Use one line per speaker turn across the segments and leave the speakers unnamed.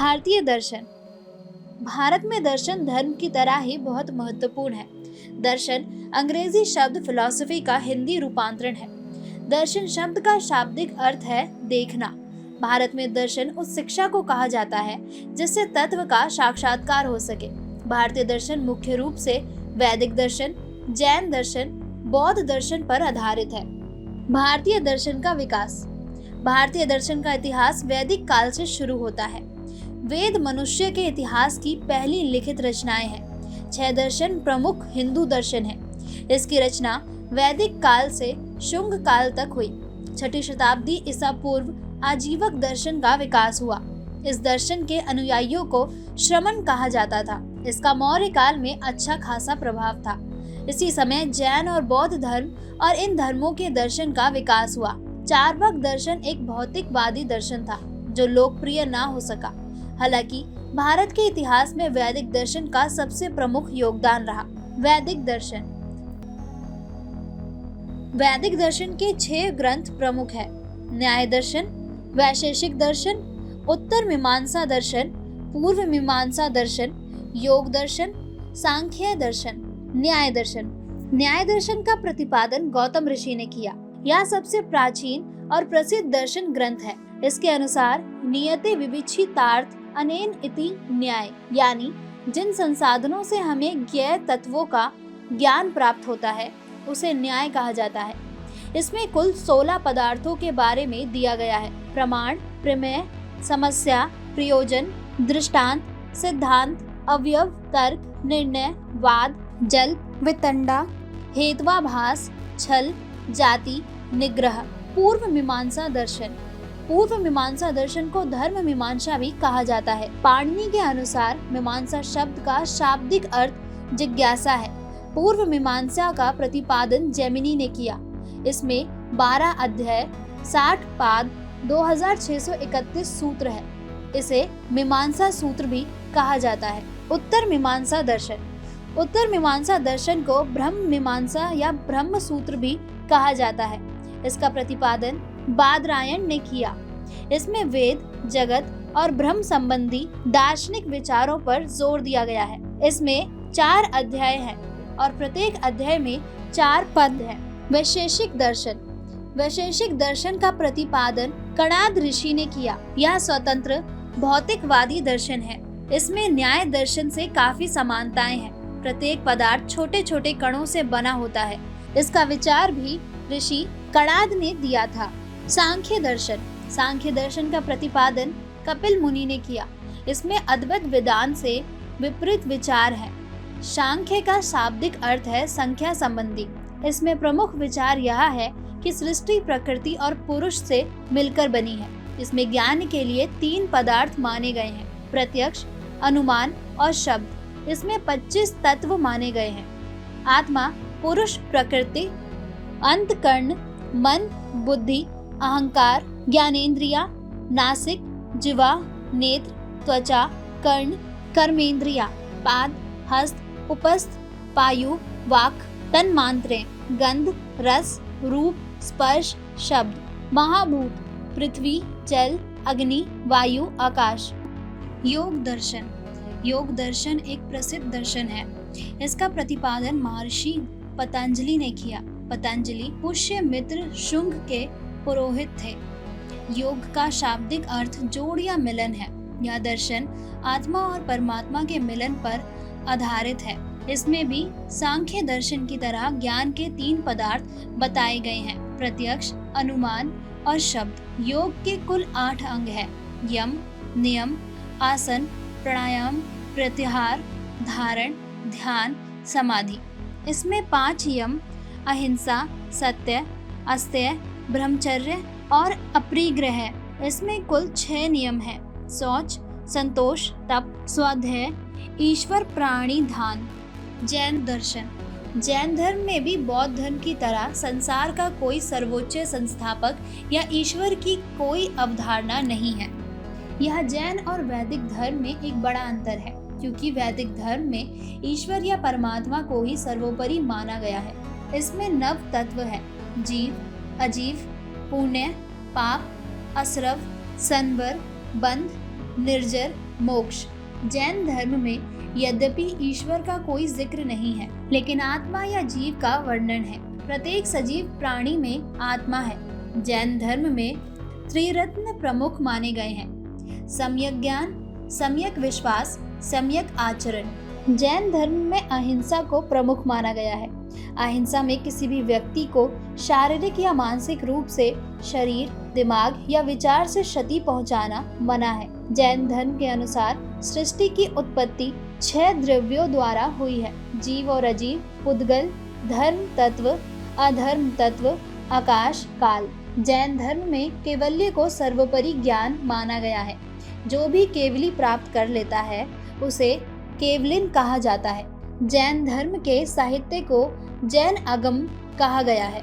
भारतीय दर्शन। भारत में दर्शन धर्म की तरह ही बहुत महत्वपूर्ण है। दर्शन अंग्रेजी शब्द फिलॉसफी का हिंदी रूपांतरण है। दर्शन शब्द का शाब्दिक अर्थ है देखना। भारत में दर्शन उस शिक्षा को कहा जाता है जिससे तत्व का साक्षात्कार हो सके। भारतीय दर्शन मुख्य रूप से वैदिक दर्शन, जैन दर्शन, बौद्ध दर्शन पर आधारित है। भारतीय दर्शन का विकास। भारतीय दर्शन का इतिहास वैदिक काल से शुरू होता है। वेद मनुष्य के इतिहास की पहली लिखित रचनाएं हैं। 6 दर्शन प्रमुख हिंदू दर्शन हैं। इसकी रचना वैदिक काल से शुंग काल तक हुई। 6ठी शताब्दी ईसा पूर्व आजीवक दर्शन का विकास हुआ। इस दर्शन के अनुयायियों को श्रमण कहा जाता था। इसका मौर्य काल में अच्छा खासा प्रभाव था। इसी समय जैन और बौद्ध धर्म और इन धर्मों के दर्शन का विकास हुआ। चार्वाक दर्शन एक भौतिकवादी दर्शन था जो लोकप्रिय ना हो सका। हालांकि भारत के इतिहास में वैदिक दर्शन का सबसे प्रमुख योगदान रहा। वैदिक दर्शन। वैदिक दर्शन के 6 ग्रंथ प्रमुख है। न्याय दर्शन, वैशेषिक दर्शन, उत्तर मीमांसा दर्शन, पूर्व मीमांसा दर्शन, योग दर्शन, सांख्य दर्शन। न्याय दर्शन। न्याय दर्शन का प्रतिपादन गौतम ऋषि ने किया। यह सबसे प्राचीन और प्रसिद्ध दर्शन ग्रंथ है। इसके अनुसार नियते विविच्छितार्थ अनेन इति न्याय, यानी जिन संसाधनों से हमें ज्ञेय तत्वों का ज्ञान प्राप्त होता है उसे न्याय कहा जाता है। इसमें कुल 16 पदार्थों के बारे में दिया गया है। प्रमाण, प्रमेय, समस्या, प्रयोजन, दृष्टांत, सिद्धांत, अवयव, तर्क, निर्णय, वाद, जल, वितंडा, हेत्वाभास, छल, जाति, निग्रह। पूर्व मीमांसा दर्शन। पूर्व मीमांसा दर्शन को धर्म मीमांसा भी कहा जाता है। पाणिनि के अनुसार मीमांसा शब्द का शाब्दिक अर्थ जिज्ञासा है। पूर्व मीमांसा का प्रतिपादन जैमिनी ने किया। इसमें 12 अध्याय, 60 पाद, 2631 सूत्र है। इसे मीमांसा सूत्र भी कहा जाता है। उत्तर मीमांसा दर्शन। उत्तर मीमांसा दर्शन को ब्रह्म मीमांसा या ब्रह्म सूत्र भी कहा जाता है। इसका प्रतिपादन बादरायण ने किया। इसमें वेद, जगत और ब्रह्म संबंधी दार्शनिक विचारों पर जोर दिया गया है। इसमें 4 अध्याय हैं और प्रत्येक अध्याय में 4 पद हैं। वैशेषिक दर्शन। वैशेषिक दर्शन का प्रतिपादन कणाद ऋषि ने किया। यह स्वतंत्र भौतिकवादी दर्शन है। इसमें न्याय दर्शन से काफी समानताएं हैं। प्रत्येक पदार्थ छोटे छोटे कणों से बना होता है। इसका विचार भी ऋषि कणाद ने दिया था। सांख्य दर्शन। सांख्य दर्शन का प्रतिपादन कपिल मुनि ने किया। इसमें अद्वैत वेदांत से विपरीत विचार है। सांख्य का शाब्दिक अर्थ है संख्या संबंधी। इसमें प्रमुख विचार यह है कि सृष्टि प्रकृति और पुरुष से मिलकर बनी है। इसमें ज्ञान के लिए 3 पदार्थ माने गए हैं, प्रत्यक्ष, अनुमान और शब्द। इसमें 25 तत्व माने गए हैं। आत्मा, पुरुष, प्रकृति, अंतःकरण, मन, बुद्धि, अहंकार, ज्ञानेंद्रिया, नासिक, जिह्वा, नेत्र, त्वचा, कर्ण, कर्मेंद्रिया, पाद, हस्त, उपस्थ, पायु, वाक, तन्मात्रें, गंध, रस, रूप, स्पर्श, शब्द, महाभूत, पृथ्वी, जल, अग्नि, वायु, आकाश। योग दर्शन। योग दर्शन एक प्रसिद्ध दर्शन है। इसका प्रतिपादन महर्षि पतंजलि ने किया। पतंजलि पुष्यमित्र शुंग के पुरोहित थे। योग का शाब्दिक अर्थ जोड़ या मिलन है। यह दर्शन आत्मा और परमात्मा के मिलन पर आधारित है। इसमें भी सांख्य दर्शन की तरह ज्ञान के 3 पदार्थ बताए गए हैं, प्रत्यक्ष, अनुमान और शब्द। योग के कुल 8 अंग हैं, यम, नियम, आसन, प्राणायाम, प्रत्याहार, धारण, ध्यान, समाधि। इसमें 5 यम, अहिंसा, सत्य, अस्तेय, ब्रह्मचर्य और अपरिग्रह है। इसमें कुल 6 नियम हैं, शौच, संतोष, तप, स्वाध्याय, ईश्वर प्राणी ध्यान। जैन दर्शन। जैन धर्म में भी बौद्ध धर्म की तरह संसार का कोई सर्वोच्च संस्थापक या ईश्वर की कोई अवधारणा नहीं है। यह जैन और वैदिक धर्म में एक बड़ा अंतर है, क्योंकि वैदिक धर्म में ईश्वर या परमात्मा को ही सर्वोपरि माना गया है। इसमें नव तत्व है, जीव, अजीव, पुण्य, पाप, असरव, संवर, बंध, निर्जर, मोक्ष। जैन धर्म में यद्यपि ईश्वर का कोई जिक्र नहीं है, लेकिन आत्मा या जीव का वर्णन है। प्रत्येक सजीव प्राणी में आत्मा है। जैन धर्म में त्रिरत्न प्रमुख माने गए हैं: सम्यक ज्ञान, सम्यक विश्वास, सम्यक आचरण। जैन धर्म में अहिंसा को प्रमुख माना गया है। अहिंसा में किसी भी व्यक्ति को शारीरिक या मानसिक रूप से शरीर, दिमाग या विचार से क्षति पहुंचाना मना है। जैन धर्म के अनुसार सृष्टि की उत्पत्ति 6 द्रव्यों द्वारा हुई है: जीव और अजीव, पुद्गल, धर्म तत्व, अधर्म तत्व, आकाश, काल। जैन धर्म में केवल्य को सर्वोपरि ज्ञान माना गया है। जो भी केवली प्राप्त कर लेता है उसे केवलिन कहा जाता है। जैन धर्म के साहित्य को जैन आगम कहा गया है।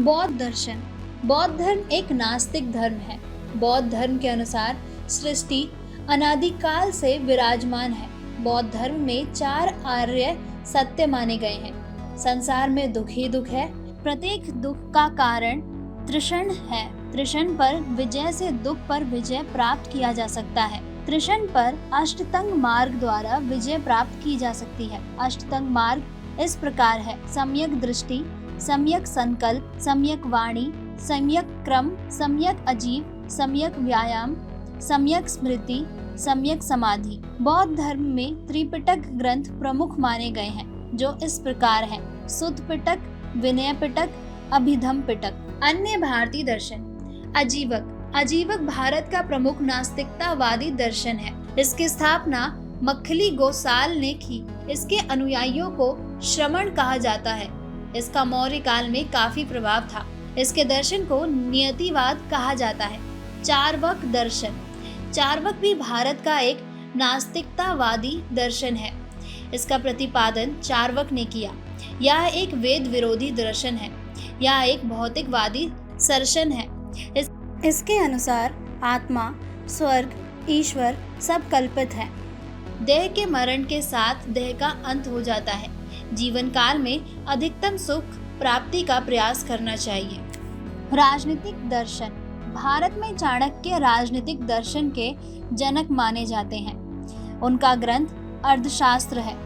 बौद्ध दर्शन। बौद्ध धर्म एक नास्तिक धर्म है। बौद्ध धर्म के अनुसार सृष्टि अनादिकाल से विराजमान है। बौद्ध धर्म में 4 आर्य सत्य माने गए हैं। संसार में दुख ही दुख है। प्रत्येक दुख का कारण तृषण है। तृषण पर विजय से दुख पर विजय प्राप्त किया जा सकता है। तृषण पर अष्टतंग मार्ग द्वारा विजय प्राप्त की जा सकती है। अष्टतंग मार्ग इस प्रकार है: सम्यक दृष्टि, सम्यक संकल्प, सम्यक वाणी, सम्यक क्रम, सम्यक अजीव, सम्यक व्यायाम, सम्यक स्मृति, सम्यक समाधि। बौद्ध धर्म में त्रिपिटक ग्रंथ प्रमुख माने गए हैं, जो इस प्रकार हैं: सुत्त पिटक, विनय पिटक, अभिधम पिटक। अन्य भारतीय दर्शन। अजीवक। अजीवक भारत का प्रमुख नास्तिकतावादी दर्शन है। इसकी स्थापना मक्खली गोसाल ने की। इसके अनुयायियों को श्रमण कहा जाता है। इसका मौर्य काल में काफी प्रभाव था। इसके दर्शन को नियतिवाद कहा जाता है। चार्वाक दर्शन। चार्वाक भी भारत का एक नास्तिकतावादी दर्शन है। इसका प्रतिपादन चार्वाक ने किया। यह एक वेद विरोधी दर्शन है। यह एक भौतिकवादी दर्शन है। इसके अनुसार आत्मा, स्वर्ग, ईश्वर सब कल्पित है। देह के मरण के साथ देह का अंत हो जाता है। जीवन काल में अधिकतम सुख प्राप्ति का प्रयास करना चाहिए। राजनीतिक दर्शन। भारत में चाणक्य राजनीतिक दर्शन के जनक माने जाते हैं। उनका ग्रंथ अर्थशास्त्र है।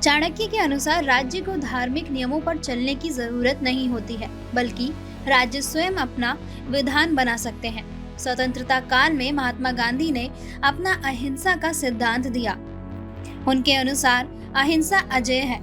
चाणक्य के अनुसार राज्य को धार्मिक नियमों पर चलने की जरूरत नहीं होती है, बल्कि राज्य स्वयं अपना विधान बना सकते हैं। स्वतंत्रता काल में महात्मा गांधी ने अपना अहिंसा का सिद्धांत दिया। उनके अनुसार अहिंसा अजेय है।